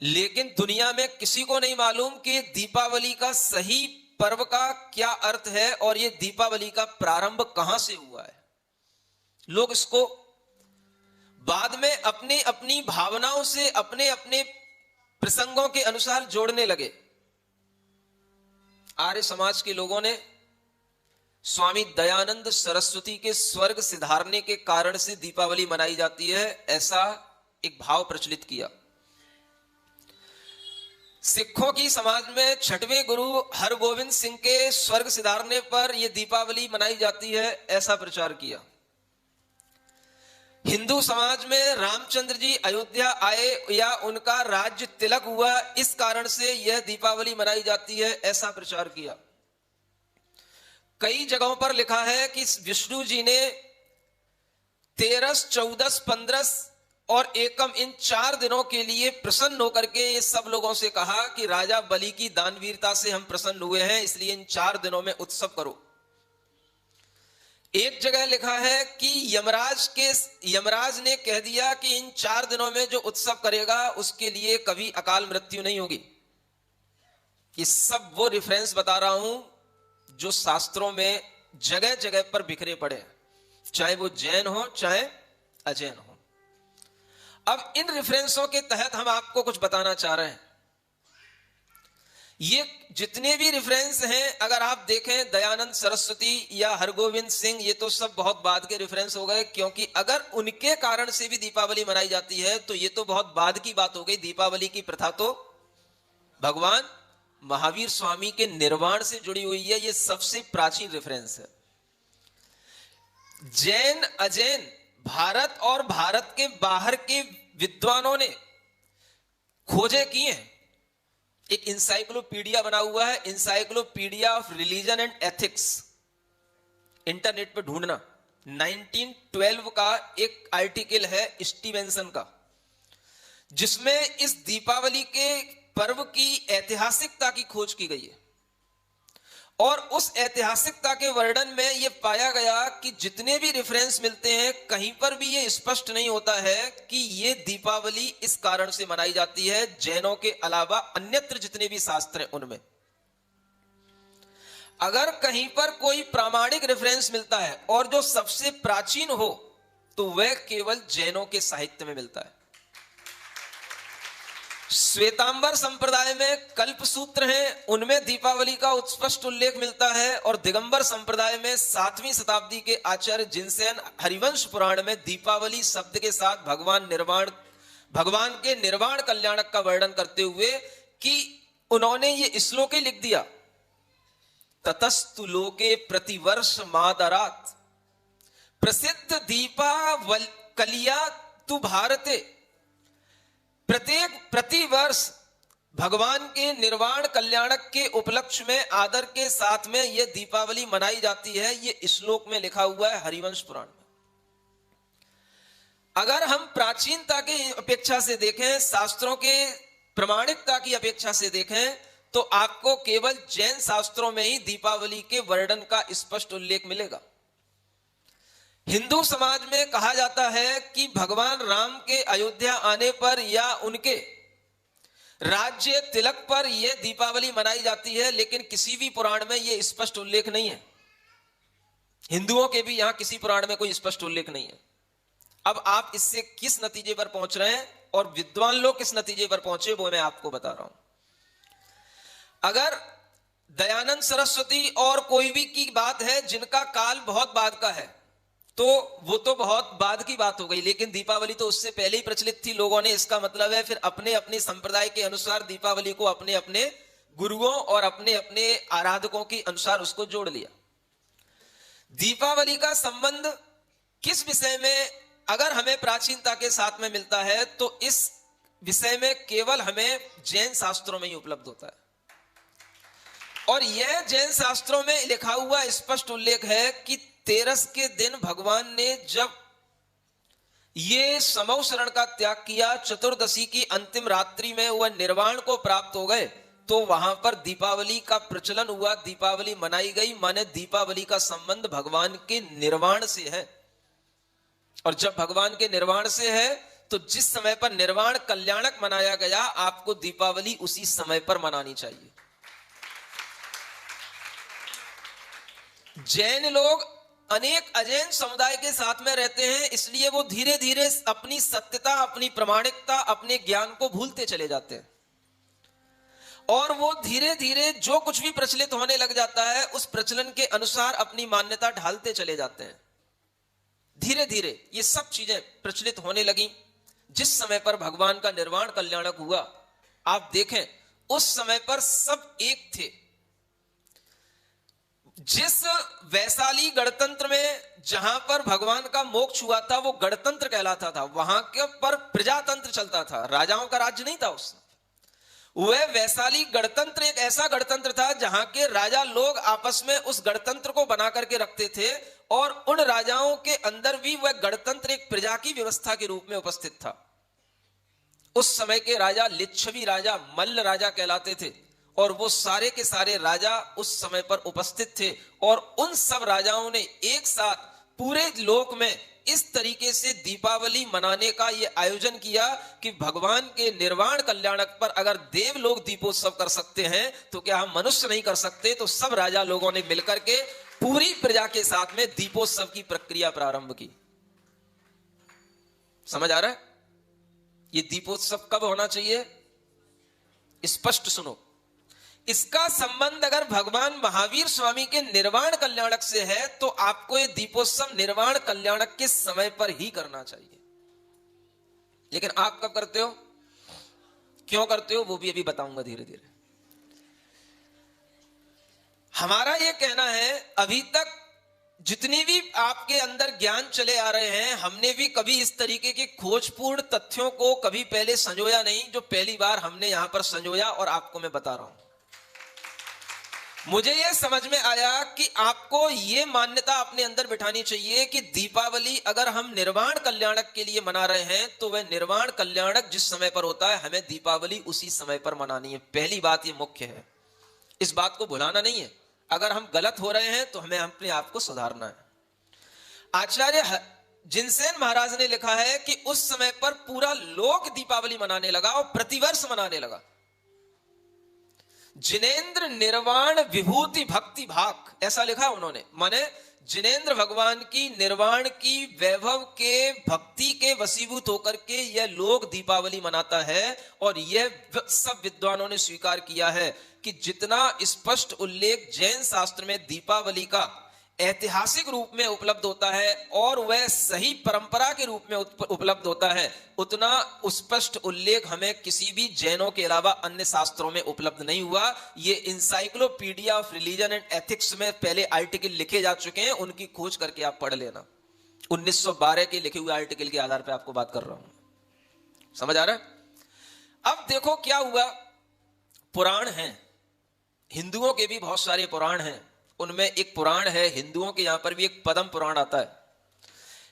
लेकिन दुनिया में किसी को नहीं मालूम कि दीपावली का सही पर्व का क्या अर्थ है और ये दीपावली का प्रारंभ कहां से हुआ है। लोग इसको बाद में अपनी अपनी भावनाओं से अपने अपने प्रसंगों के अनुसार जोड़ने लगे। आर्य समाज के लोगों ने स्वामी दयानंद सरस्वती के स्वर्ग सिधारने के कारण से दीपावली मनाई जाती है, ऐसा एक भाव प्रचलित किया। सिखों की समाज में छठवें गुरु हरगोविंद सिंह के स्वर्ग सिधारने पर यह दीपावली मनाई जाती है, ऐसा प्रचार किया। हिंदू समाज में रामचंद्र जी अयोध्या आए या उनका राज्य तिलक हुआ, इस कारण से यह दीपावली मनाई जाती है, ऐसा प्रचार किया। कई जगहों पर लिखा है कि विष्णु जी ने 13, 14, 15 और एकम इन 4 दिनों के लिए प्रसन्न होकर के ये सब लोगों से कहा कि राजा बलि की दानवीरता से हम प्रसन्न हुए हैं, इसलिए इन 4 दिनों में उत्सव करो। एक जगह लिखा है कि यमराज ने कह दिया कि इन 4 दिनों में जो उत्सव करेगा उसके लिए कभी अकाल मृत्यु नहीं होगी। ये सब वो रेफरेंस बता रहा हूं जो शास्त्रों में जगह जगह पर बिखरे पड़े हैं, चाहे वो जैन हो चाहे अजैन हो। अब इन रेफरेंसों के तहत हम आपको कुछ बताना चाह रहे हैं। ये जितने भी रेफरेंस हैं, अगर आप देखें दयानंद सरस्वती या हरगोविंद सिंह, ये तो सब बहुत बाद के रेफरेंस हो गए, क्योंकि अगर उनके कारण से भी दीपावली मनाई जाती है तो ये तो बहुत बाद की बात हो गई। दीपावली की प्रथा तो भगवान महावीर स्वामी के निर्वाण से जुड़ी हुई है, ये सबसे प्राचीन रेफरेंस है। जैन अजैन भारत और भारत के बाहर के विद्वानों ने खोजे की हैं। एक इंसाइक्लोपीडिया बना हुआ है, encyclopedia of religion and ethics, internet पर ढूंढना। 1912 का एक आर्टिकल है स्टीवेंसन का, जिसमें इस दीपावली के पर्व की ऐतिहासिकता की खोज की गई है। और उस ऐतिहासिकता के वर्णन में यह पाया गया कि जितने भी रेफरेंस मिलते हैं, कहीं पर भी यह स्पष्ट नहीं होता है कि यह दीपावली इस कारण से मनाई जाती है। जैनों के अलावा अन्यत्र जितने भी शास्त्र हैं उनमें अगर कहीं पर कोई प्रामाणिक रेफरेंस मिलता है और जो सबसे प्राचीन हो तो वह केवल जैनों के साहित्य में मिलता है। श्वेतांबर संप्रदाय में कल्प सूत्र हैं, उनमें दीपावली का उत्स्पष्ट उल्लेख मिलता है। और दिगंबर संप्रदाय में 7वीं शताब्दी के आचार्य जिनसेन हरिवंश पुराण में दीपावली शब्द के साथ भगवान के निर्वाण कल्याणक का वर्णन करते हुए कि उन्होंने ये श्लोक ही लिख दिया, ततस्तु लोके प्रतिवर्ष मादरात प्रसिद्ध दीपावली कलिया तु भारते। प्रतिवर्ष भगवान के निर्वाण कल्याणक के उपलक्ष्य में आदर के साथ में यह दीपावली मनाई जाती है। यह श्लोक में लिखा हुआ है हरिवंश पुराण में। अगर हम प्राचीनता की अपेक्षा से देखें, शास्त्रों के प्रमाणिकता की अपेक्षा से देखें, तो आपको केवल जैन शास्त्रों में ही दीपावली के वर्णन का स्पष्ट उल्लेख मिलेगा। हिंदू समाज में कहा जाता है कि भगवान राम के अयोध्या आने पर या उनके राज्य तिलक पर यह दीपावली मनाई जाती है, लेकिन किसी भी पुराण में यह स्पष्ट उल्लेख नहीं है। हिंदुओं के भी यहां किसी पुराण में कोई स्पष्ट उल्लेख नहीं है। अब आप इससे किस नतीजे पर पहुंच रहे हैं और विद्वान लोग किस नतीजे पर पहुंचे, वो मैं आपको बता रहा हूं। अगर दयानंद सरस्वती और कोई भी की बात है जिनका काल बहुत बाद का है, तो वो तो बहुत बाद की बात हो गई, लेकिन दीपावली तो उससे पहले ही प्रचलित थी। लोगों ने, इसका मतलब है फिर अपने अपने संप्रदाय के अनुसार दीपावली को अपने अपने गुरुओं और अपने अपने आराधकों के अनुसार उसको जोड़ लिया। दीपावली का संबंध किस विषय में अगर हमें प्राचीनता के साथ में मिलता है, तो इस विषय में केवल हमें जैन शास्त्रों में ही उपलब्ध होता है। और यह जैन शास्त्रों में लिखा हुआ स्पष्ट उल्लेख है कि 13 के दिन भगवान ने जब ये समौ शरण का त्याग किया, चतुर्दशी की अंतिम रात्रि में वह निर्वाण को प्राप्त हो गए, तो वहां पर दीपावली का प्रचलन हुआ, दीपावली मनाई गई। माने दीपावली का संबंध भगवान के निर्वाण से है। और जब भगवान के निर्वाण से है तो जिस समय पर निर्वाण कल्याणक मनाया गया, आपको दीपावली उसी समय पर मनानी चाहिए। जैन लोग अनेक अजैन समुदाय के साथ में रहते हैं, इसलिए वो धीरे धीरे अपनी सत्यता, अपनी प्रामाणिकता, अपने ज्ञान को भूलते चले जाते हैं और वो धीरे धीरे जो कुछ भी प्रचलित होने लग जाता है उस प्रचलन के अनुसार अपनी मान्यता ढालते चले जाते हैं। धीरे धीरे ये सब चीजें प्रचलित होने लगी। जिस समय पर भगवान का निर्वाण कल्याणक हुआ, आप देखें उस समय पर सब एक थे। जिस वैशाली गणतंत्र में जहां पर भगवान का मोक्ष हुआ था वो गणतंत्र कहलाता था, वहां के पर प्रजातंत्र चलता था, राजाओं का राज्य नहीं था उस। वह वैशाली गणतंत्र एक ऐसा गणतंत्र था जहां के राजा लोग आपस में उस गणतंत्र को बना करके रखते थे और उन राजाओं के अंदर भी वह गणतंत्र एक प्रजा की व्यवस्था के रूप में उपस्थित था। उस समय के राजा लिच्छवी राजा, मल्ल राजा कहलाते थे और वो सारे के सारे राजा उस समय पर उपस्थित थे और उन सब राजाओं ने एक साथ पूरे लोक में इस तरीके से दीपावली मनाने का ये आयोजन किया कि भगवान के निर्वाण कल्याणक पर अगर देव लोग दीपोत्सव कर सकते हैं तो क्या हम मनुष्य नहीं कर सकते। तो सब राजा लोगों ने मिलकर के पूरी प्रजा के साथ में दीपोत्सव की प्रक्रिया प्रारंभ की। समझ आ रहा है? ये दीपोत्सव कब होना चाहिए? स्पष्ट सुनो। इसका संबंध अगर भगवान महावीर स्वामी के निर्वाण कल्याणक से है तो आपको ये दीपोत्सव निर्वाण कल्याणक के समय पर ही करना चाहिए। लेकिन आप कब करते हो, क्यों करते हो, वो भी अभी बताऊंगा धीरे धीरे। हमारा ये कहना है, अभी तक जितनी भी आपके अंदर ज्ञान चले आ रहे हैं, हमने भी कभी इस तरीके के खोजपूर्ण तथ्यों को कभी पहले संजोया नहीं, जो पहली बार हमने यहां पर संजोया और आपको मैं बता रहा हूं। मुझे यह समझ में आया कि आपको यह मान्यता अपने अंदर बिठानी चाहिए कि दीपावली अगर हम निर्वाण कल्याणक के लिए मना रहे हैं तो वह निर्वाण कल्याणक जिस समय पर होता है हमें दीपावली उसी समय पर मनानी है। पहली बात यह मुख्य है, इस बात को भुलाना नहीं है। अगर हम गलत हो रहे हैं तो हमें अपने आप को सुधारना है। आचार्य जिनसेन महाराज ने लिखा है कि उस समय पर पूरा लोक दीपावली मनाने लगा और प्रतिवर्ष मनाने लगा। जिनेंद्र निर्वाण विभूति भक्ति भाक, ऐसा लिखा उन्होंने। माने जिनेंद्र भगवान की निर्वाण की वैभव के भक्ति के वशीभूत होकर के यह लोक दीपावली मनाता है। और यह सब विद्वानों ने स्वीकार किया है कि जितना स्पष्ट उल्लेख जैन शास्त्र में दीपावली का ऐतिहासिक रूप में उपलब्ध होता है और वह सही परंपरा के रूप में उपलब्ध होता है, उतना स्पष्ट उल्लेख हमें किसी भी जैनों के अलावा अन्य शास्त्रों में उपलब्ध नहीं हुआ। ये encyclopedia of religion and ethics में पहले आर्टिकल लिखे जा चुके हैं, उनकी खोज करके आप पढ़ लेना। 1912 के लिखे हुए आर्टिकल के आधार पर आपको बात कर रहा हूं। समझ आ रहा है? अब देखो क्या हुआ। पुराण हैं, हिंदुओं के भी बहुत सारे पुराण हैं। उनमें एक पुराण है, हिंदुओं के यहां पर भी एक पद्म पुराण आता है,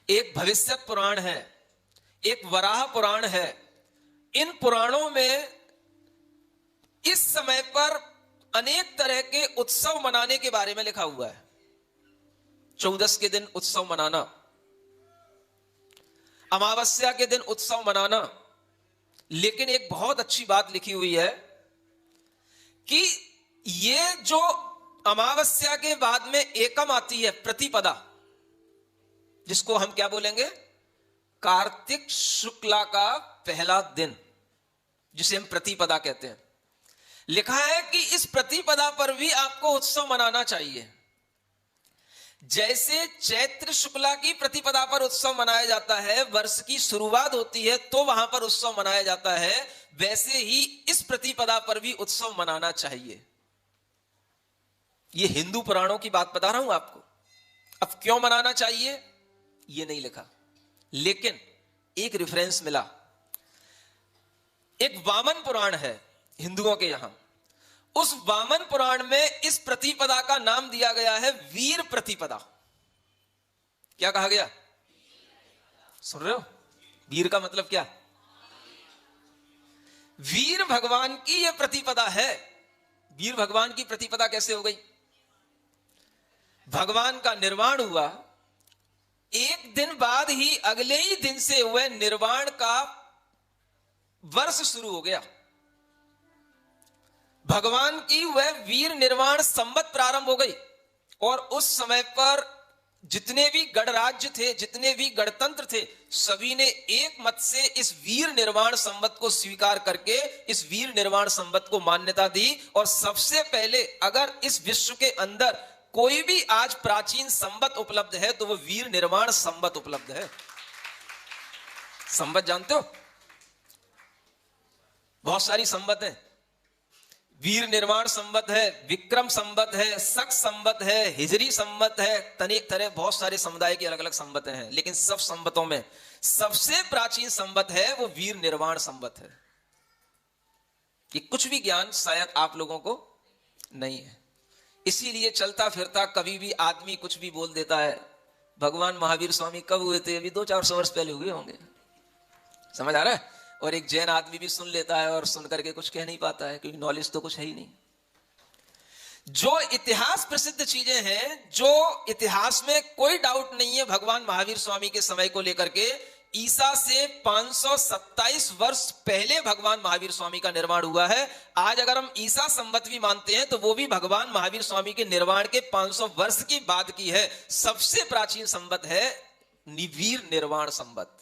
एक भविष्यत पुराण है, एक वराह पुराण है। इन पुराणों में इस समय पर अनेक तरह के उत्सव मनाने के बारे में लिखा हुआ है। 14 के दिन उत्सव मनाना, अमावस्या के दिन उत्सव मनाना। लेकिन एक बहुत अच्छी बात लिखी हुई है कि ये जो अमावस्या के बाद में एकम आती है, प्रतिपदा, जिसको हम क्या बोलेंगे, कार्तिक शुक्ला का पहला दिन, जिसे हम प्रतिपदा कहते हैं। लिखा है कि इस प्रतिपदा पर भी आपको उत्सव मनाना चाहिए। जैसे चैत्र शुक्ला की प्रतिपदा पर उत्सव मनाया जाता है, वर्ष की शुरुआत होती है तो वहां पर उत्सव मनाया जाता है, वैसे ही इस प्रतिपदा पर भी उत्सव मनाना चाहिए। ये हिंदू पुराणों की बात बता रहा हूं आपको। अब क्यों मनाना चाहिए ये नहीं लिखा, लेकिन एक रेफरेंस मिला। एक वामन पुराण है हिंदुओं के यहां, उस वामन पुराण में इस प्रतिपदा का नाम दिया गया है वीर प्रतिपदा। क्या कहा गया, सुन रहे हो? वीर का मतलब क्या? वीर भगवान की यह प्रतिपदा है। वीर भगवान की प्रतिपदा कैसे हो गई? भगवान का निर्वाण हुआ, एक दिन बाद ही अगले ही दिन से वह निर्वाण का वर्ष शुरू हो गया। भगवान की वह वीर निर्वाण संवत प्रारंभ हो गई और उस समय पर जितने भी गणराज्य थे, जितने भी गणतंत्र थे, सभी ने एक मत से इस वीर निर्वाण संवत को स्वीकार करके इस वीर निर्वाण संवत को मान्यता दी। और सबसे पहले अगर इस विश्व के अंदर कोई भी आज प्राचीन संवत उपलब्ध है तो वो वीर निर्वाण संवत उपलब्ध है। संवत जानते हो? बहुत सारी संवत है। वीर निर्वाण संवत है, विक्रम संवत है, शक संवत है, हिजरी संवत है, तनिक तरह बहुत सारे समुदाय की अलग अलग संवत हैं। लेकिन सब संवतों में सबसे प्राचीन संवत है वो वीर निर्वाण संवत है। कि कुछ भी ज्ञान शायद आप लोगों को नहीं है, इसीलिए चलता फिरता कभी भी आदमी कुछ भी बोल देता है। भगवान महावीर स्वामी कब हुए थे? अभी 200-400 वर्ष पहले हुए होंगे। समझ आ रहा है? और एक जैन आदमी भी सुन लेता है और सुन करके कुछ कह नहीं पाता है, क्योंकि नॉलेज तो कुछ है ही नहीं। जो इतिहास प्रसिद्ध चीजें हैं, जो इतिहास में कोई डाउट नहीं है, भगवान महावीर स्वामी के समय को लेकर के ईसा से 527 वर्ष पहले भगवान महावीर स्वामी का निर्माण हुआ है। आज अगर हम ईसा संवत भी मानते हैं तो वो भी भगवान महावीर स्वामी के निर्माण के 500 वर्ष की बाद की है। सबसे प्राचीन संवत है वीर निर्वाण संवत।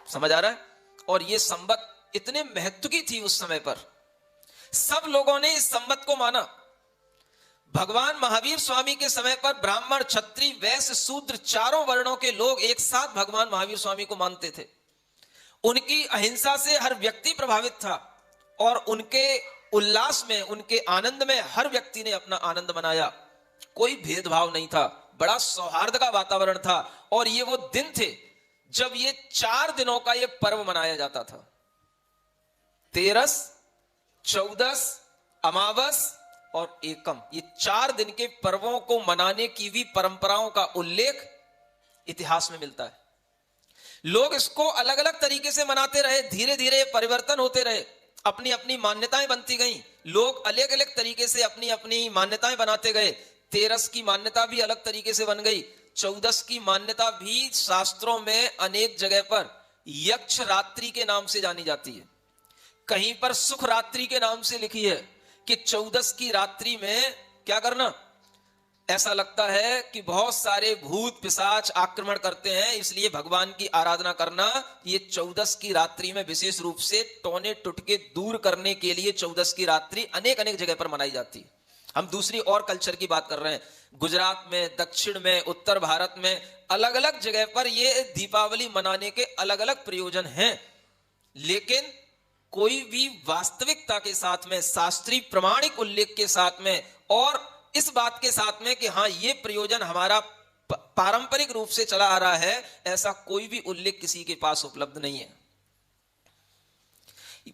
समझ आ रहा है? और ये संवत इतने महत्व की थी उस समय पर, सब लोगों ने इस संवत को माना। भगवान महावीर स्वामी के समय पर ब्राह्मण, क्षत्रिय, वैश्य, शूद्र चारों वर्णों के लोग एक साथ भगवान महावीर स्वामी को मानते थे। उनकी अहिंसा से हर व्यक्ति प्रभावित था और उनके उल्लास में, उनके आनंद में हर व्यक्ति ने अपना आनंद मनाया। कोई भेदभाव नहीं था, बड़ा सौहार्द का वातावरण था। और ये वो दिन थे जब ये 4 दिनों का ये पर्व मनाया जाता था। 13, 14, अमावस और एकम, ये 4 दिन के पर्वों को मनाने की भी परंपराओं का उल्लेख इतिहास में मिलता है। लोग इसको अलग अलग तरीके से मनाते रहे, धीरे धीरे परिवर्तन होते रहे, अपनी अपनी मान्यताएं बनती गईं। लोग अलग अलग तरीके से अपनी अपनी मान्यताएं बनाते गए। 13 की मान्यता भी अलग तरीके से बन गई। 14 की मान्यता भी शास्त्रों में अनेक जगह पर यक्ष रात्रि के नाम से जानी जाती है। कहीं पर सुख रात्रि के नाम से लिखी है कि 14 की रात्रि में क्या करना। ऐसा लगता है कि बहुत सारे भूत पिशाच आक्रमण करते हैं, इसलिए भगवान की आराधना करना। ये 14 की रात्रि में विशेष रूप से टोने टुटके दूर करने के लिए 14 की रात्रि अनेक अनेक जगह पर मनाई जाती है। हम दूसरी और कल्चर की बात कर रहे हैं। गुजरात में, दक्षिण में, उत्तर भारत में अलग अलग जगह पर ये दीपावली मनाने के अलग अलग प्रयोजन हैं। लेकिन कोई भी वास्तविकता के साथ में, शास्त्रीय प्रमाणिक उल्लेख के साथ में और इस बात के साथ में कि हाँ ये प्रयोजन हमारा पारंपरिक रूप से चला आ रहा है, ऐसा कोई भी उल्लेख किसी के पास उपलब्ध नहीं है।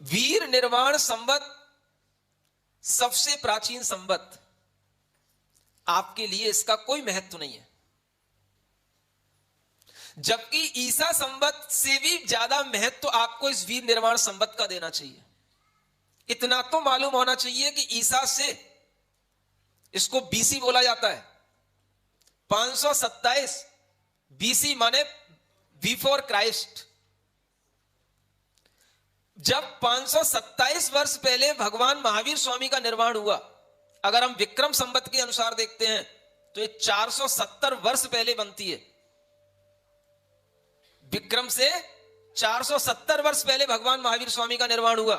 वीर निर्वाण संवत सबसे प्राचीन संवत, आपके लिए इसका कोई महत्व नहीं है। जबकि ईसा संवत से भी ज्यादा महत्व आपको इस वीर निर्वाण संवत का देना चाहिए। इतना तो मालूम होना चाहिए कि ईसा से, इसको बीसी बोला जाता है, 527 बीसी माने बिफोर क्राइस्ट। जब 527 वर्ष पहले भगवान महावीर स्वामी का निर्माण हुआ, अगर हम विक्रम संवत के अनुसार देखते हैं तो ये 470 वर्ष पहले बनती है। विक्रम से 470 वर्ष पहले भगवान महावीर स्वामी का निर्माण हुआ।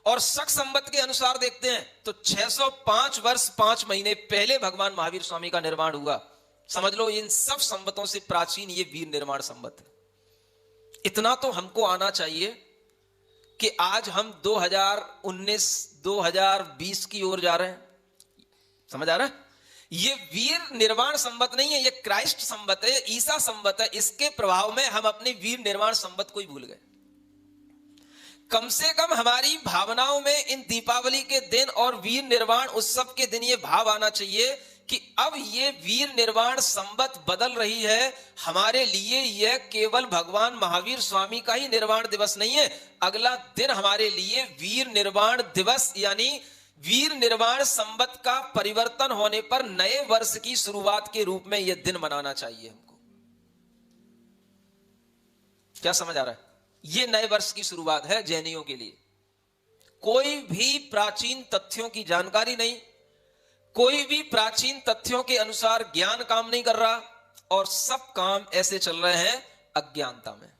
और शक संवत के अनुसार देखते हैं तो 605 वर्ष 5 महीने पहले भगवान महावीर स्वामी का निर्माण हुआ। समझ लो इन सब संवतों से प्राचीन ये वीर निर्माण संवत है। इतना तो हमको आना चाहिए कि आज हम 2019 2020 की ओर जा रहे हैं। समझ आ रहा है? ये वीर निर्वाण संवत नहीं है, ये क्राइस्ट संवत है, ईसा संवत है। इसके प्रभाव में हम अपने वीर निर्वाण संवत को ही भूल गए। कम से कम हमारी भावनाओं में इन दीपावली के दिन और वीर निर्वाण उत्सव के दिन ये भाव आना चाहिए कि अब ये वीर निर्वाण संवत बदल रही है। हमारे लिए यह केवल भगवान महावीर स्वामी का ही निर्वाण दिवस नहीं है, अगला दिन हमारे लिए वीर निर्वाण दिवस यानी वीर निर्वाण संवत का परिवर्तन होने पर नए वर्ष की शुरुआत के रूप में यह दिन मनाना चाहिए हमको। क्या समझ आ रहा है? ये नए वर्ष की शुरुआत है जैनियों के लिए। कोई भी प्राचीन तथ्यों की जानकारी नहीं, कोई भी प्राचीन तथ्यों के अनुसार ज्ञान काम नहीं कर रहा, और सब काम ऐसे चल रहे हैं अज्ञानता में।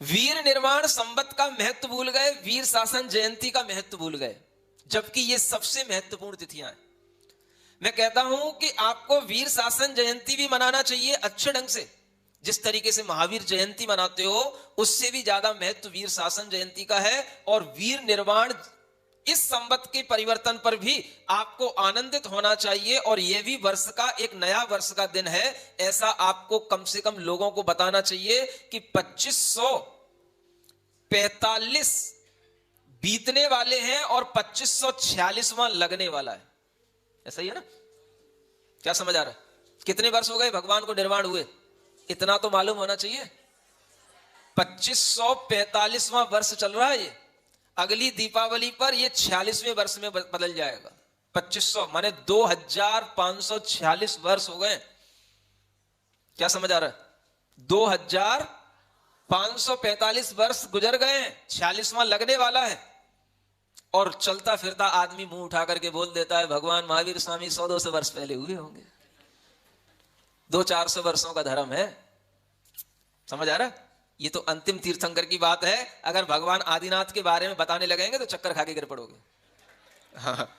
वीर निर्माण संवत का महत्व भूल गए, वीर शासन जयंती का महत्व भूल गए, जबकि ये सबसे महत्वपूर्ण तिथियां हैं। मैं कहता हूं कि आपको वीर शासन जयंती भी मनाना चाहिए अच्छे ढंग से। जिस तरीके से महावीर जयंती मनाते हो, उससे भी ज्यादा महत्व वीर शासन जयंती का है। और वीर निर्माण इस संवत के परिवर्तन पर भी आपको आनंदित होना चाहिए, और यह भी वर्ष का एक नया वर्ष का दिन है, ऐसा आपको कम से कम लोगों को बताना चाहिए कि 2545 बीतने वाले हैं और 2546वां लगने वाला है। ऐसा ही है ना? क्या समझ आ रहा है? कितने वर्ष हो गए भगवान को निर्माण हुए? इतना तो मालूम होना चाहिए। 2545वां वर्ष चल रहा है ये। अगली दीपावली पर ये 46वें वर्ष में बदल जाएगा। 2500 माने 2546 वर्ष हो गए। क्या समझ आ रहा है? 2545 वर्ष गुजर गए, 46वां लगने वाला है। और चलता फिरता आदमी मुंह उठा करके बोल देता है भगवान महावीर स्वामी 100-200 वर्ष पहले हुए होंगे। 200-400 वर्षों का धर्म है। समझ आ रहा है? ये तो अंतिम तीर्थंकर की बात है। अगर भगवान आदिनाथ के बारे में बताने लगेंगे तो चक्कर खा के गिर पड़ोगे। हाँ,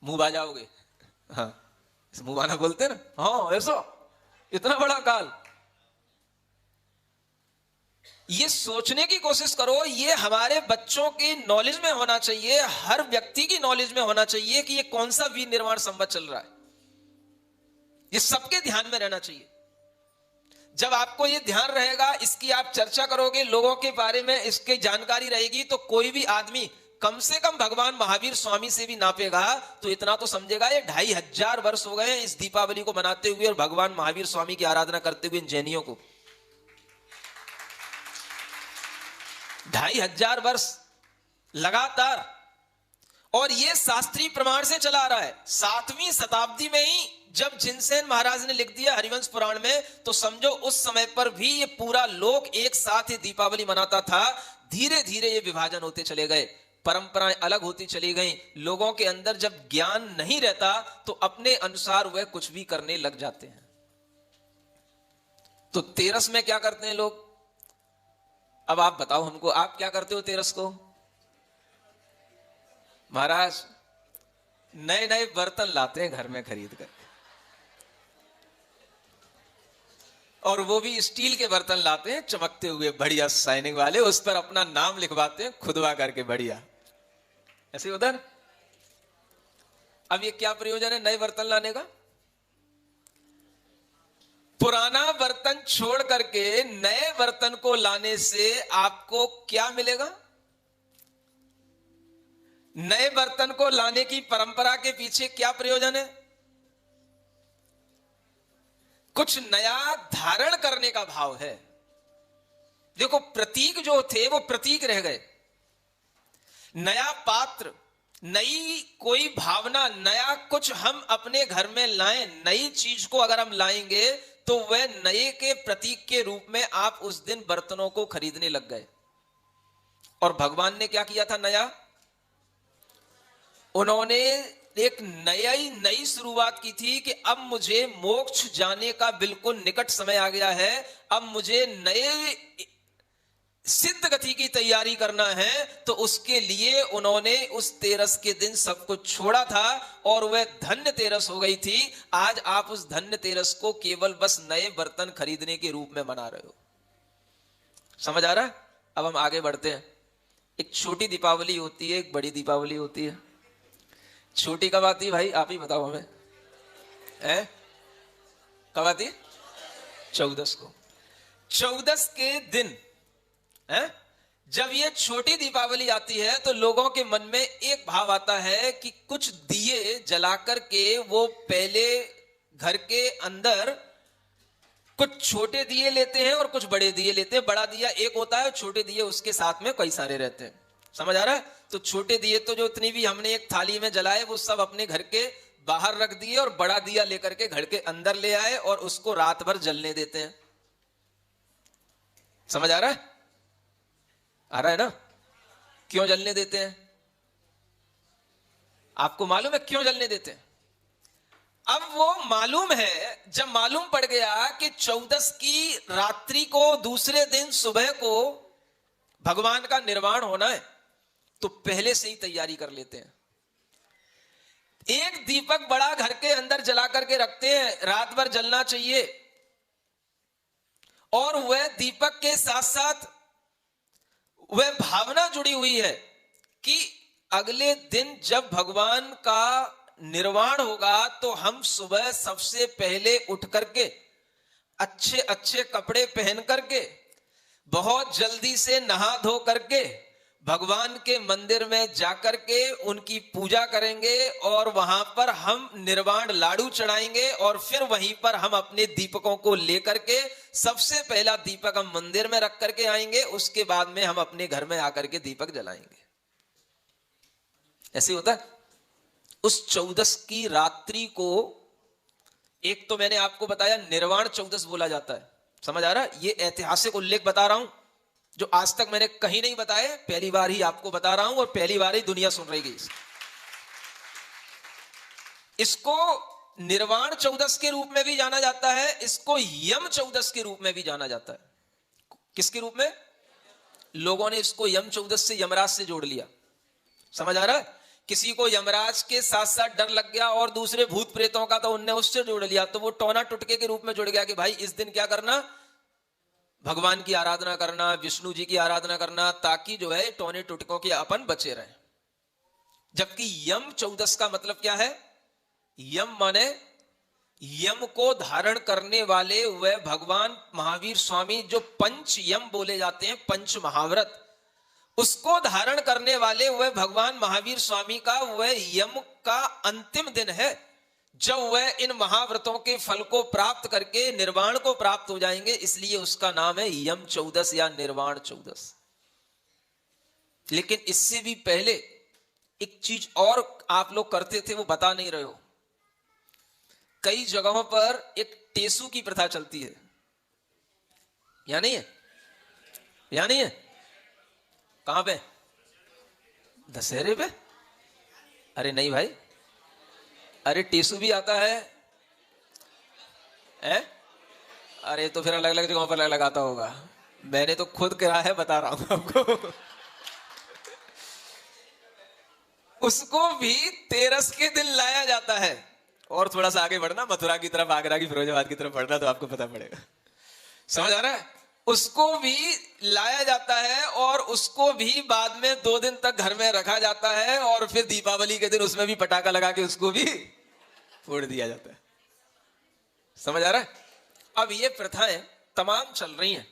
मुंह बा जाओगे। हाँ, मुंह बाना बोलते ना। हाँ, ऐसा इतना बड़ा काल। ये सोचने की कोशिश करो, ये हमारे बच्चों की नॉलेज में होना चाहिए, हर व्यक्ति की नॉलेज में होना चाहिए कि ये कौन सा वीर निर्माण संवत चल रहा है। ये सबके ध्यान में रहना चाहिए। जब आपको ये ध्यान रहेगा, इसकी आप चर्चा करोगे, लोगों के बारे में इसकी जानकारी रहेगी, तो कोई भी आदमी कम से कम भगवान महावीर स्वामी से भी नापेगा तो इतना तो समझेगा ये 2500 वर्ष हो गए इस दीपावली को मनाते हुए और भगवान महावीर स्वामी की आराधना करते हुए इन जैनियों को। 2500 वर्ष लगातार। और ये शास्त्रीय प्रमाण से चला आ रहा है। 7वीं शताब्दी में ही जब जिनसेन महाराज ने लिख दिया हरिवंश पुराण में, तो समझो उस समय पर भी ये पूरा लोक एक साथ ही दीपावली मनाता था। धीरे धीरे ये विभाजन होते चले गए, परंपराएं अलग होती चली गई। लोगों के अंदर जब ज्ञान नहीं रहता तो अपने अनुसार वह कुछ भी करने लग जाते हैं। तो तेरस में क्या करते हैं लोग? अब आप बताओ हमको, आप क्या करते हो तेरस को? महाराज नए नए बर्तन लाते हैं घर में खरीद कर, और वो भी स्टील के बर्तन लाते हैं चमकते हुए बढ़िया शाइनिंग वाले, उस पर अपना नाम लिखवाते हैं खुदवा करके बढ़िया। ऐसे उधर अब ये क्या प्रयोजन है नए बर्तन लाने का? पुराना बर्तन छोड़ करके नए बर्तन को लाने से आपको क्या मिलेगा? नए बर्तन को लाने की परंपरा के पीछे क्या प्रयोजन है? कुछ नया धारण करने का भाव है। देखो, प्रतीक जो थे वो प्रतीक रह गए। नया पात्र, नई कोई भावना, नया कुछ हम अपने घर में लाएं, नई चीज को अगर हम लाएंगे तो वह नए के प्रतीक के रूप में आप उस दिन बर्तनों को खरीदने लग गए। और भगवान ने क्या किया था नया? उन्होंने एक नई शुरुआत की थी कि अब मुझे मोक्ष जाने का बिल्कुल निकट समय आ गया है, अब मुझे नए सिद्ध गति की तैयारी करना है। तो उसके लिए उन्होंने उस तेरस के दिन सब कुछ छोड़ा था और वह धन्य तेरस हो गई थी। आज आप उस धन्य तेरस को केवल बस नए बर्तन खरीदने के रूप में मना रहे हो। समझ आ रहा है? अब हम आगे बढ़ते हैं। एक छोटी दीपावली होती है, एक बड़ी दीपावली होती है। छोटी कब आती है भाई? आप ही बताओ हमें। कब आती है? 14 को। 14 के दिन जब ये छोटी दीपावली आती है तो लोगों के मन में एक भाव आता है कि कुछ दिए जलाकर के वो पहले घर के अंदर कुछ छोटे दिए लेते हैं और कुछ बड़े दिए लेते हैं। बड़ा दिया एक होता है, छोटे दिए उसके साथ में कई सारे रहते हैं। समझ आ रहा है? तो छोटे दिए तो जो इतनी भी हमने एक थाली में जलाए वो सब अपने घर के बाहर रख दिए, और बड़ा दिया लेकर के घर के अंदर ले आए और उसको रात भर जलने देते हैं। समझ आ रहा है? आ रहा है ना? क्यों जलने देते हैं? आपको मालूम है क्यों जलने देते हैं? अब वो मालूम है, जब मालूम पड़ गया कि 14 की रात्रि को दूसरे दिन सुबह को भगवान का निर्वाण होना है, तो पहले से ही तैयारी कर लेते हैं। एक दीपक बड़ा घर के अंदर जला करके रखते हैं, रात भर जलना चाहिए। और वह दीपक के साथ साथ वह भावना जुड़ी हुई है कि अगले दिन जब भगवान का निर्वाण होगा तो हम सुबह सबसे पहले उठ करके अच्छे अच्छे कपड़े पहन करके बहुत जल्दी से नहा धो करके भगवान के मंदिर में जाकर के उनकी पूजा करेंगे और वहां पर हम निर्वाण लाडू चढ़ाएंगे और फिर वहीं पर हम अपने दीपकों को लेकर के सबसे पहला दीपक हम मंदिर में रख करके आएंगे, उसके बाद में हम अपने घर में आकर के दीपक जलाएंगे। ऐसे होता है। उस 14 की रात्रि को, एक तो मैंने आपको बताया निर्वाण 14 बोला जाता है, समझ आ रहा है? ये ऐतिहासिक उल्लेख बता रहा हूं जो आज तक मैंने कहीं नहीं बताए, पहली बार ही आपको बता रहा हूं और पहली बार ही दुनिया सुन रही है। इसको निर्वाण 14 के रूप में भी जाना जाता है, इसको यम 14 के रूप में भी जाना जाता है। किसके रूप में? लोगों ने इसको यम 14 से यमराज से जोड़ लिया, समझ आ रहा है? किसी को यमराज के साथ साथ डर लग गया और दूसरे भूत प्रेतों का तो उनने उससे जोड़ लिया, तो वो टोना टुटके के रूप में जुड़ गया कि भाई इस दिन क्या करना, भगवान की आराधना करना, विष्णु जी की आराधना करना, ताकि जो है टोने टुटकों के अपन बचे रहे। जबकि यम 14 का मतलब क्या है? यम माने यम को धारण करने वाले वह भगवान महावीर स्वामी, जो पंच यम बोले जाते हैं, पंच महाव्रत, उसको धारण करने वाले वह भगवान महावीर स्वामी का वह यम का अंतिम दिन है, जब वह इन महाव्रतों के फल को प्राप्त करके निर्वाण को प्राप्त हो जाएंगे। इसलिए उसका नाम है यम 14 या निर्वाण 14। लेकिन इससे भी पहले एक चीज और आप लोग करते थे, वो बता नहीं रहे हो। कई जगहों पर एक टेसू की प्रथा चलती है, या नहीं है? या नहीं है? कहां पे? दशहरे पे? अरे नहीं भाई, अरे टेसू भी आता है, अरे तो फिर अलग अलग जगहों पर अलग अलग आता होगा। मैंने तो खुद करा है, बता रहा हूं आपको। उसको भी तेरस के दिन लाया जाता है। और थोड़ा सा आगे बढ़ना, मथुरा की तरफ, आगरा की, फिरोजाबाद की तरफ बढ़ना, तो आपको पता पड़ेगा। समझ आ रहा है? उसको भी लाया जाता है और उसको भी बाद में 2 दिन तक घर में रखा जाता है और फिर दीपावली के दिन उसमें भी पटाखा लगा के उसको भी फोड़ दिया जाता है। समझ आ रहा है? अब ये प्रथाएं तमाम चल रही हैं,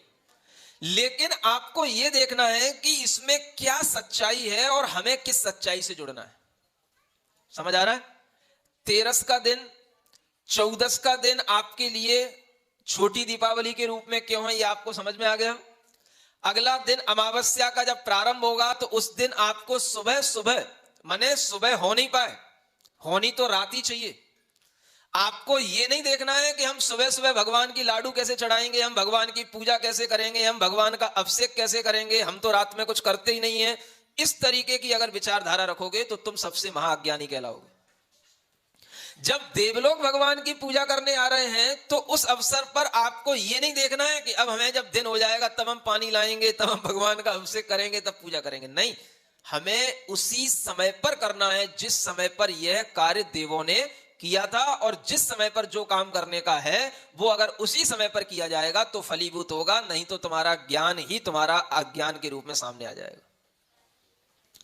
लेकिन आपको यह देखना है कि इसमें क्या सच्चाई है और हमें किस सच्चाई से जुड़ना है। समझ आ रहा है? 13 का दिन, 14 का दिन आपके लिए छोटी दीपावली के रूप में क्यों है, ये आपको समझ में आ गया। अगला दिन अमावस्या का जब प्रारंभ होगा तो उस दिन आपको सुबह सुबह, माने सुबह हो नहीं पाए, होनी तो रात ही चाहिए। आपको ये नहीं देखना है कि हम सुबह सुबह भगवान की लाडू कैसे चढ़ाएंगे, हम भगवान की पूजा कैसे करेंगे, हम भगवान का अभिषेक कैसे करेंगे, हम तो रात में कुछ करते ही नहीं है। इस तरीके की अगर विचारधारा रखोगे तो तुम सबसे महाअज्ञानी कहलाओगे। जब देवलोक भगवान की पूजा करने आ रहे हैं तो उस अवसर पर आपको यह नहीं देखना है कि अब हमें जब दिन हो जाएगा तब हम पानी लाएंगे, तब हम भगवान का अभिषेक करेंगे, तब पूजा करेंगे। नहीं, हमें उसी समय पर करना है जिस समय पर यह कार्य देवों ने किया था, और जिस समय पर जो काम करने का है वो अगर उसी समय पर किया जाएगा तो फलीभूत होगा, नहीं तो तुम्हारा ज्ञान ही तुम्हारा अज्ञान के रूप में सामने आ जाएगा।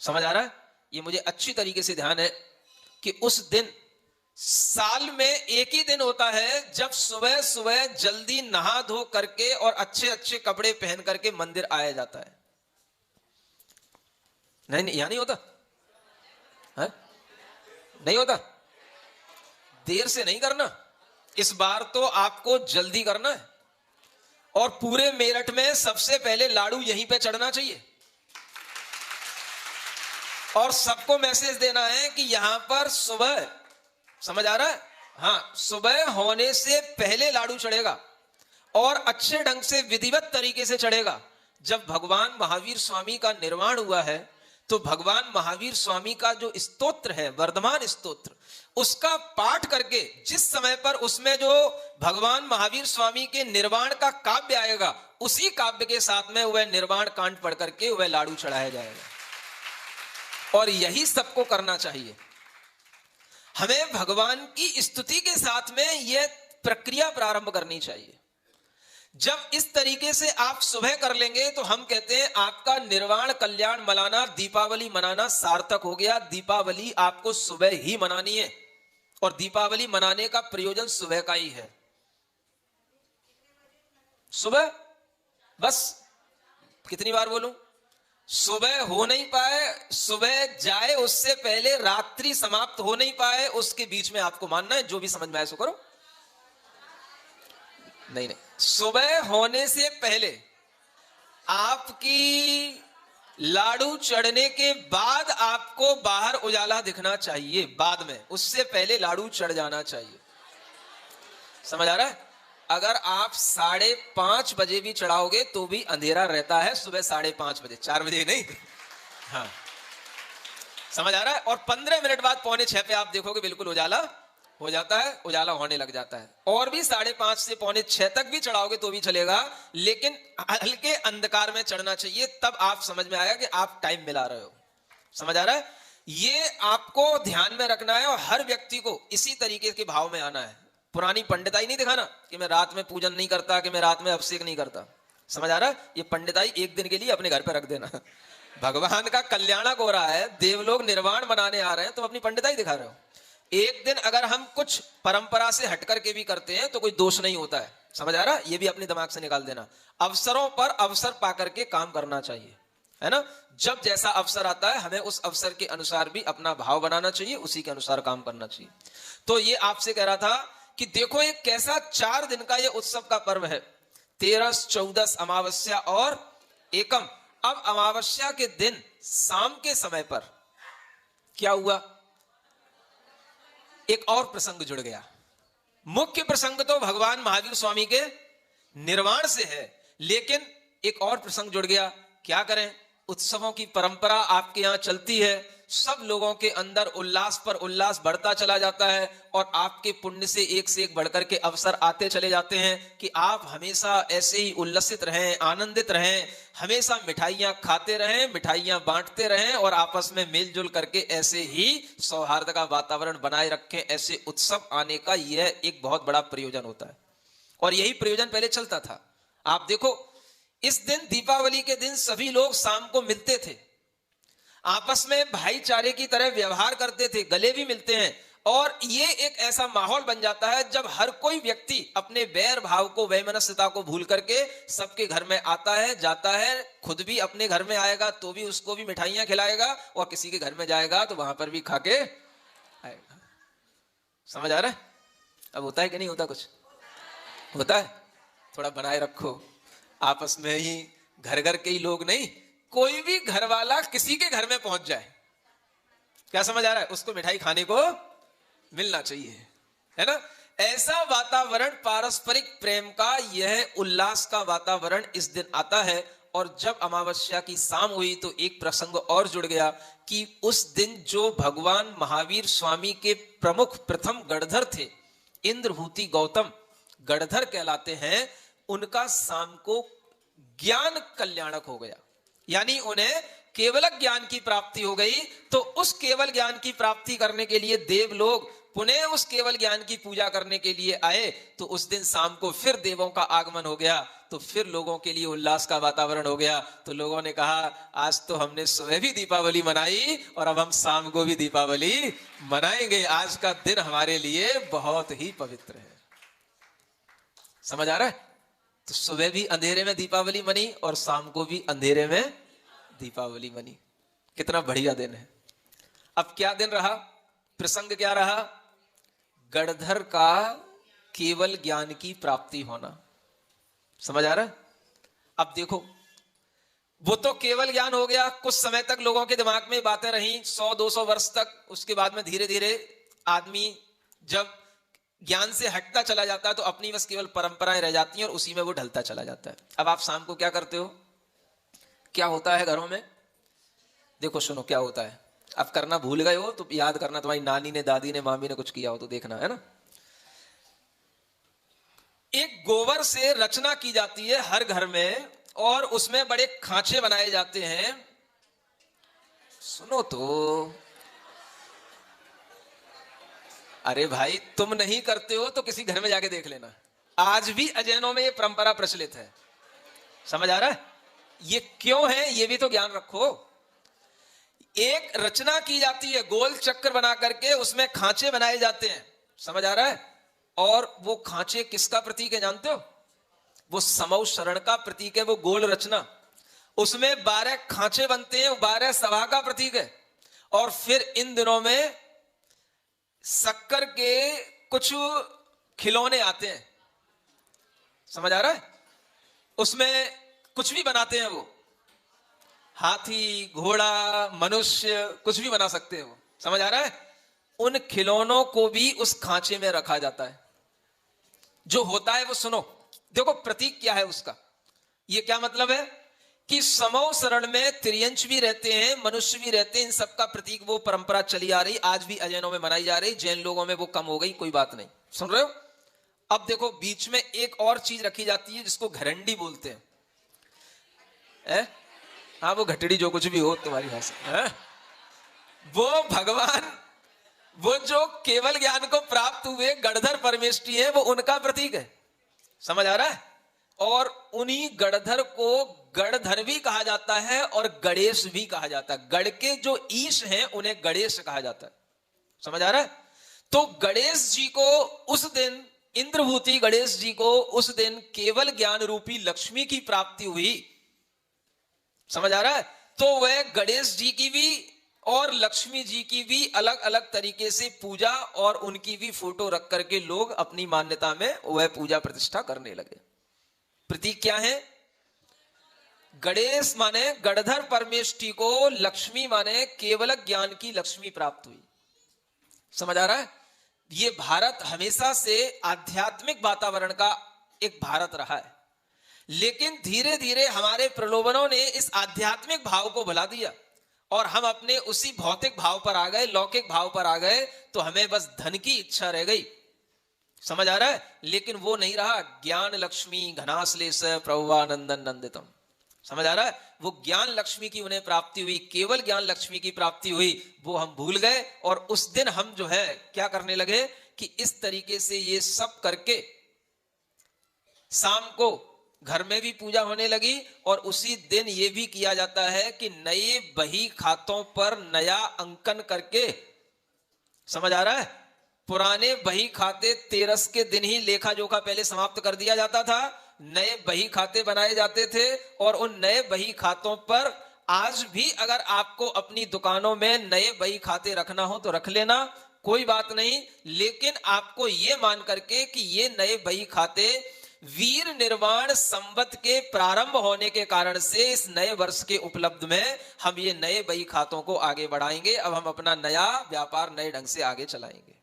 समझ आ रहा है? ये मुझे अच्छी तरीके से ध्यान है कि उस दिन साल में एक ही दिन होता है जब सुबह सुबह जल्दी नहा धो करके और अच्छे अच्छे कपड़े पहन करके मंदिर आया जाता है। नहीं, यहां नहीं होता है? नहीं होता। देर से नहीं करना, इस बार तो आपको जल्दी करना है और पूरे मेरठ में सबसे पहले लाडू यहीं पे चढ़ना चाहिए और सबको मैसेज देना है कि यहां पर सुबह, समझ आ रहा है? हाँ, सुबह होने से पहले लाडू चढ़ेगा और अच्छे ढंग से विधिवत तरीके से चढ़ेगा। जब भगवान महावीर स्वामी का निर्वाण हुआ है तो भगवान महावीर स्वामी का जो स्तोत्र है, वर्धमान स्तोत्र, उसका पाठ करके जिस समय पर उसमें जो भगवान महावीर स्वामी के निर्वाण का काव्य आएगा, उसी काव्य के साथ में वह निर्वाण कांड पढ़ करके वह लाडू चढ़ाया जाएगा। और यही सबको करना चाहिए। हमें भगवान की स्तुति के साथ में यह प्रक्रिया प्रारंभ करनी चाहिए। जब इस तरीके से आप सुबह कर लेंगे तो हम कहते हैं आपका निर्वाण कल्याण मनाना, दीपावली मनाना सार्थक हो गया। दीपावली आपको सुबह ही मनानी है और दीपावली मनाने का प्रयोजन सुबह का ही है। सुबह, बस कितनी बार बोलूं, सुबह हो नहीं पाए, सुबह जाए उससे पहले रात्रि समाप्त हो नहीं पाए, उसके बीच में आपको मानना है। जो भी समझ में आए सो करो। नहीं, सुबह होने से पहले आपकी लाडू चढ़ने के बाद आपको बाहर उजाला दिखना चाहिए, बाद में, उससे पहले लाडू चढ़ जाना चाहिए। समझ आ रहा है? अगर आप 5:30 बजे भी चढ़ाओगे तो भी अंधेरा रहता है सुबह 5:30 बजे, 4 बजे नहीं। हाँ, समझ आ रहा है? और 15 मिनट बाद 5:45 पे आप देखोगे बिल्कुल उजाला हो जाता है, उजाला होने लग जाता है। और भी 5:30 से 5:45 तक भी चढ़ाओगे तो भी चलेगा, लेकिन हल्के अंधकार में चढ़ना चाहिए। तब आप समझ में आएगा कि आप टाइम मिला रहे हो। समझ आ रहा है? ये आपको ध्यान में रखना है और हर व्यक्ति को इसी तरीके के भाव में आना है। पुरानी पंडिताई नहीं दिखाना कि मैं रात में पूजन नहीं करता, कि मैं रात में अभिषेक नहीं करता। समझ आ रहा है? ये पंडिताई एक दिन के लिए अपने घर पर रख देना। भगवान का कल्याणक हो रहा है, देवलोग निर्वाण बनाने आ रहे हैं, तो अपनी पंडिताई दिखा रहे हो। एक दिन अगर हम कुछ परंपरा से हटकर के भी करते हैं तो कोई दोष नहीं होता है। समझ आ रहा है? ये भी अपने दिमाग से निकाल देना। अवसरों पर अवसर पाकर के काम करना चाहिए, है ना? जब जैसा अवसर आता है हमें उस अवसर के अनुसार भी अपना भाव बनाना चाहिए, उसी के अनुसार काम करना चाहिए। तो ये आपसे कह रहा था कि देखो ये कैसा 4 दिन का ये उत्सव का पर्व है, 13, 14 अमावस्या और एकम। अब अमावस्या के दिन शाम के समय पर क्या हुआ? एक और प्रसंग जुड़ गया। मुख्य प्रसंग तो भगवान महावीर स्वामी के निर्वाण से है, लेकिन एक और प्रसंग जुड़ गया। क्या करें? उत्सवों की परंपरा आपके यहां चलती है, सब लोगों के अंदर उल्लास पर उल्लास बढ़ता चला जाता है और आपके पुण्य से एक बढ़कर के अवसर आते चले जाते हैं कि आप हमेशा ऐसे ही उल्लसित रहें, आनंदित रहें, हमेशा मिठाइयां खाते रहें, मिठाइयां बांटते रहें और आपस में मिलजुल करके ऐसे ही सौहार्द का वातावरण बनाए रखें। ऐसे उत्सव आने का यह एक बहुत बड़ा प्रयोजन होता है और यही प्रयोजन पहले चलता था। आप देखो, इस दिन दीपावली के दिन सभी लोग शाम को मिलते थे, आपस में भाईचारे की तरह व्यवहार करते थे, गले भी मिलते हैं। और ये एक ऐसा माहौल बन जाता है जब हर कोई व्यक्ति अपने बैर भाव को, वैमनस्यता को भूल करके सबके घर में आता है, जाता है, खुद भी अपने घर में आएगा तो भी उसको भी मिठाइयां खिलाएगा और किसी के घर में जाएगा तो वहां पर भी खा के आएगा। समझ आ रहा है? अब होता है कि नहीं होता? कुछ होता है। थोड़ा बनाए रखो आपस में ही, घर घर के ही लोग नहीं, कोई भी घर वाला किसी के घर में पहुंच जाए, क्या समझ आ रहा है? उसको मिठाई खाने को मिलना चाहिए, है ना? ऐसा वातावरण, पारस्परिक प्रेम का, यह उल्लास का वातावरण इस दिन आता है। और जब अमावस्या की शाम हुई तो एक प्रसंग और जुड़ गया कि उस दिन जो भगवान महावीर स्वामी के प्रमुख प्रथम गणधर थे, इंद्रभूति गौतम गणधर कहलाते हैं, उनका शाम को ज्ञान कल्याणक हो गया, यानी उन्हें केवल ज्ञान की प्राप्ति हो गई। तो उस केवल ज्ञान की प्राप्ति करने के लिए देव लोग पुनः उस केवल ज्ञान की पूजा करने के लिए आए। तो उस दिन शाम को फिर देवों का आगमन हो गया, तो फिर लोगों के लिए उल्लास का वातावरण हो गया। तो लोगों ने कहा आज तो हमने सुबह भी दीपावली मनाई और अब हम शाम को भी दीपावली मनाएंगे। आज का दिन हमारे लिए बहुत ही पवित्र है। समझ आ रहा है? तो सुबह भी अंधेरे में दीपावली मनी और शाम को भी अंधेरे में दीपावली मनी। कितना बढ़िया दिन है। अब क्या दिन रहा? प्रसंग क्या रहा? गणधर का केवल ज्ञान की प्राप्ति होना। समझ आ रहा है? अब देखो, वो तो केवल ज्ञान हो गया, कुछ समय तक लोगों के दिमाग में बातें रही, 100-200 वर्ष तक। उसके बाद में धीरे धीरे आदमी जब ज्ञान से हटता चला जाता है तो अपनी बस केवल परंपराएं रह जाती हैं और उसी में वो ढलता चला जाता है। अब आप शाम को क्या करते हो, क्या होता है घरों में? देखो सुनो क्या होता है। अब करना भूल गए हो तो याद करना, तुम्हारी नानी ने, दादी ने, मामी ने कुछ किया हो तो देखना, है ना। एक गोबर से रचना की जाती है हर घर में और उसमें बड़े खांचे बनाए जाते हैं। सुनो तो, अरे भाई तुम नहीं करते हो तो किसी घर में जाके देख लेना। आज भी अजैनों में ये परंपरा प्रचलित है। समझ आ रहा है? ये क्यों है ये भी तो ज्ञान रखो। एक रचना की जाती है गोल चक्र बना करके, उसमें खांचे बनाए जाते हैं। समझ आ रहा है? और वो खांचे किसका प्रतीक है जानते हो? वो समौ शरण का प्रतीक है। वो गोल रचना, उसमें 12 खांचे बनते हैं, 12 सभा का प्रतीक है। और फिर इन दिनों में शक्कर के कुछ खिलौने आते हैं। समझ आ रहा है? उसमें कुछ भी बनाते हैं वो, हाथी, घोड़ा, मनुष्य, कुछ भी बना सकते हो। समझ आ रहा है? उन खिलौनों को भी उस खांचे में रखा जाता है। जो होता है वो सुनो, देखो प्रतीक क्या है उसका। ये क्या मतलब है कि समौ शरण में त्रियंच भी रहते हैं, मनुष्य भी रहते हैं। इन सबका प्रतीक वो परंपरा चली आ रही, आज भी अजैनों में मनाई जा रही। जैन लोगों में वो कम हो गई, कोई बात नहीं। सुन रहे हो? अब देखो बीच में एक और चीज रखी जाती है जिसको घरंडी बोलते हैं। हाँ वो घटड़ी जो कुछ भी हो तुम्हारी भाषा, वो भगवान, वो जो केवल ज्ञान को प्राप्त हुए गणधर परमेष्ठी है, वो उनका प्रतीक है। समझ आ रहा है? और उन्हीं गणधर को गणधर भी कहा जाता है और गणेश भी कहा जाता है। गण के जो ईश हैं उन्हें गणेश कहा जाता है। समझ आ रहा है? तो गणेश जी को उस दिन, इंद्रभूति गणेश जी को उस दिन केवल ज्ञान रूपी लक्ष्मी की प्राप्ति हुई। समझ आ रहा है? तो वह गणेश जी की भी और लक्ष्मी जी की भी अलग अलग तरीके से पूजा और उनकी भी फोटो रख करके लोग अपनी मान्यता में वह पूजा प्रतिष्ठा करने लगे। प्रतीक क्या है? गणेश माने गणधर परमेष्ठी को, लक्ष्मी माने केवल ज्ञान की लक्ष्मी प्राप्त हुई। समझ आ रहा है? ये भारत हमेशा से आध्यात्मिक वातावरण का एक भारत रहा है, लेकिन धीरे धीरे हमारे प्रलोभनों ने इस आध्यात्मिक भाव को भुला दिया और हम अपने उसी भौतिक भाव पर आ गए, लौकिक भाव पर आ गए। तो हमें बस धन की इच्छा रह गई। समझ आ रहा है? लेकिन वो नहीं रहा। ज्ञान लक्ष्मी घनाश्लेष प्रभुवानंदन नंदितम। समझ आ रहा है? वो ज्ञान लक्ष्मी की उन्हें प्राप्ति हुई, केवल ज्ञान लक्ष्मी की प्राप्ति हुई, वो हम भूल गए। और उस दिन हम जो है क्या करने लगे कि इस तरीके से ये सब करके शाम को घर में भी पूजा होने लगी। और उसी दिन ये भी किया जाता है कि नए बही खातों पर नया अंकन करके, समझ आ रहा है, पुराने बही खाते 13 के दिन ही लेखा जोखा पहले समाप्त कर दिया जाता था। नए बही खाते बनाए जाते थे और उन नए बही खातों पर आज भी अगर आपको अपनी दुकानों में नए बही खाते रखना हो तो रख लेना, कोई बात नहीं। लेकिन आपको ये मान करके कि ये नए बही खाते वीर निर्वाण संवत के प्रारंभ होने के कारण से इस नए वर्ष के उपलब्ध में हम ये नए बही खातों को आगे बढ़ाएंगे। अब हम अपना नया व्यापार नए ढंग से आगे चलाएंगे।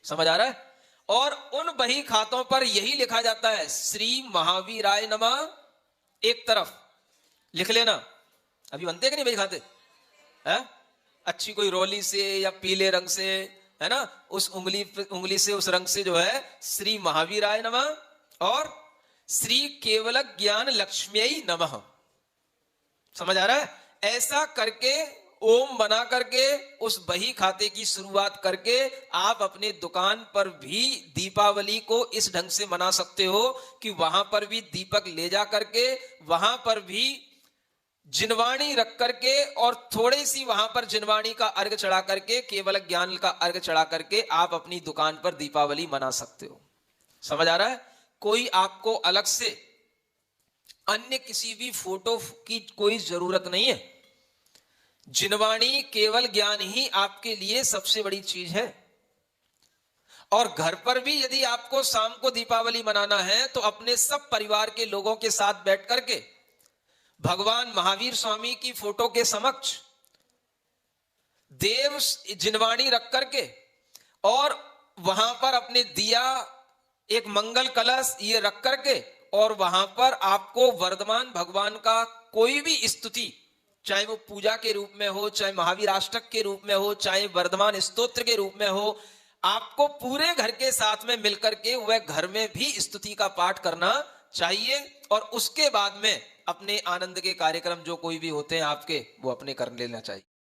समझ आ रहा है? और उन बही खातों पर यही लिखा जाता है श्री महावीराय नमः। एक तरफ लिख लेना। अभी बनते कि नहीं बही खाते? है? अच्छी कोई रोली से या पीले रंग से, है ना, उस उंगली से, उस रंग से जो है श्री महावीराय नमः और श्री केवल ज्ञान लक्ष्मी नमः। समझ आ रहा है? ऐसा करके ओम बना करके उस बही खाते की शुरुआत करके आप अपने दुकान पर भी दीपावली को इस ढंग से मना सकते हो कि वहां पर भी दीपक ले जा करके, वहां पर भी जिनवाणी रख करके और थोड़ी सी वहां पर जिनवाणी का अर्घ चढ़ा करके, केवल ज्ञान का अर्घ चढ़ा करके आप अपनी दुकान पर दीपावली मना सकते हो। समझ आ रहा है? कोई आपको अलग से अन्य किसी भी फोटो की कोई जरूरत नहीं है। जिनवाणी केवल ज्ञान ही आपके लिए सबसे बड़ी चीज है। और घर पर भी यदि आपको शाम को दीपावली मनाना है तो अपने सब परिवार के लोगों के साथ बैठ करके भगवान महावीर स्वामी की फोटो के समक्ष देव जिनवाणी रख करके और वहां पर अपने दिया, एक मंगल कलश ये रख करके, और वहां पर आपको वर्धमान भगवान का कोई भी स्तुति, चाहे वो पूजा के रूप में हो, चाहे महावीर अष्टक के रूप में हो, चाहे वर्धमान स्तोत्र के रूप में हो, आपको पूरे घर के साथ में मिलकर के वह घर में भी स्तुति का पाठ करना चाहिए। और उसके बाद में अपने आनंद के कार्यक्रम जो कोई भी होते हैं आपके, वो अपने कर लेना चाहिए।